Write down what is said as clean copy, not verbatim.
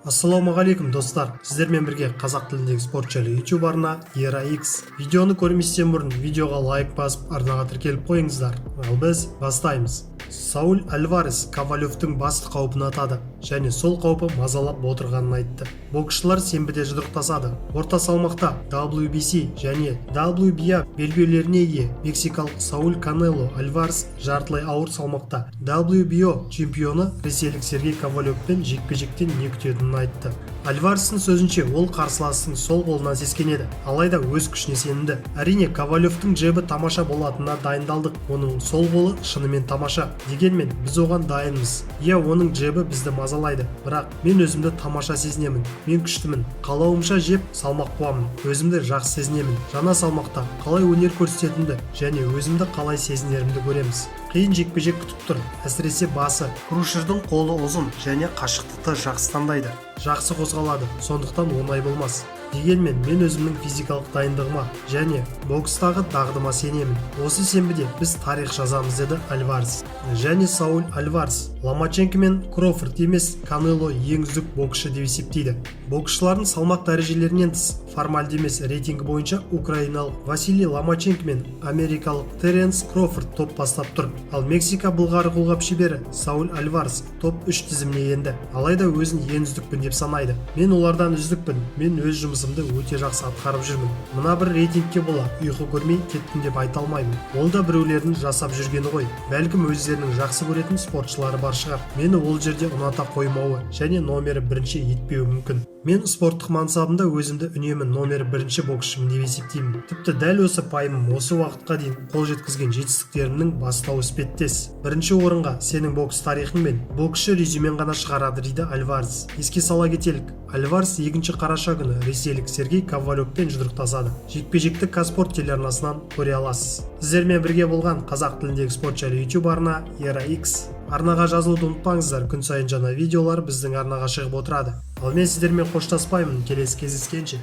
Ассалаумағалейкум достар, сіздермен бірге қазақ тіліндегі спорт жайлы YouTube арна Era X. Видеоны көрместен бұрын видеоға лайк басып, арнаға тіркеліп қойыңыздар. Ал біз бастаймыз. Сауль Альварес Ковалевтің басты қаупін атады және сол қаупі мазалап отырғанын айтты. Боксшылар сенбіде жұдырықтасады. Орта салмақта WBC және WBA белбеулеріне ие мексикалық Сауль Канело Альварес жартылай ауыр салмақта WBO чемпионы ресейлік Сергей Ковалевпен жекпе-жектен не күтетінін айтты. Альварестің сөзінше ол қарсыластың сол қолынан сескенеді, алайда өз күшіне сенімді. Әрине Ковалевтің джебі тамаша болатынына дайындалдық. Оның сол қолы шынымен тамаша. Дегенмен біз оған дайынбыз. Иә, оның джебі бізді мазалайды, бірақ мен өзімді тамаша сезінемін. Мен күштімін. Қалауымша жеп салмақ қуамын. Өзімді жақсы сезінемін. Жаңа салмақта қалай өнер көрсететінімді және өзімді қалай сезінерімді көреміз. Қиын жекпе-жек күтіп тұр. Әсіресе басы. Крушердің қолы ұзын және қашықтықты жақсы таңдайды. Жақсы қозғалады, сондықтан оңай болмас. Дегенмен мен өзімнің физикалық дайындығыма және бокстағы дағдыма сенемін. Осы сенбіде біз тарих жазамыз, деді Альварес. Және Сауль Альварес Ломаченко мен Кроуфорд емес, Канело ең үздік боксшы деп есептейді. Боксшылардың салмақ дәрежелерінен тыс формальды емес рейтингі бойынша украиналық Василий Ломаченко мен америкалық Теренс Кроуфорд топ бастап тұр. Ал Мексика былғары қолғап шебері Сауль Альварес топ 3 тізіміне енді. Алайда өзін ең үздікпін деп санайды. Мен олардан үздікпін. Мен өз жұмысымды өте жақсы атқарып жүрмін. Мына бір рейтингке бола ұйқы көрмей кеттім деп айта алмаймын. Ол да біреулердің жасап жүргені ғой. Бәлкім өздерінің жақсы көретін спортшылары бар шығар. Мені ол жерде ұната қоймауы және номері бірінші етпеуі мүмкін. Мен спорттық мансабымда өзімді үнемі номері бірінші боксшымын деп есептеймін. Тіпті дәл осы пайымым осы уақытқа дейін қол жеткізген жетістіктерімнің бастауы іспеттес. Бірінші орынға сенің бокс тарихың мен боксшы резюмен ғана шығарады, дейді Альварес. Еске сала кетелік, Альварес 2 қараша күні ресейлік Сергей Ковалевпен жұдырықтасады. Жекпе-жекті Казспорт телеарнасынан көре аласыз. Сіздермен бірге болған қазақ тіліндегі спорт жайлы YouTube арна Era X. Арнаға жазылуды ұмытпаңыздар, күн сайын жаңа видеолар біздің арнаға шығып отырады. Ал мен сіздермен қоштаспаймын, келесі кездескенше.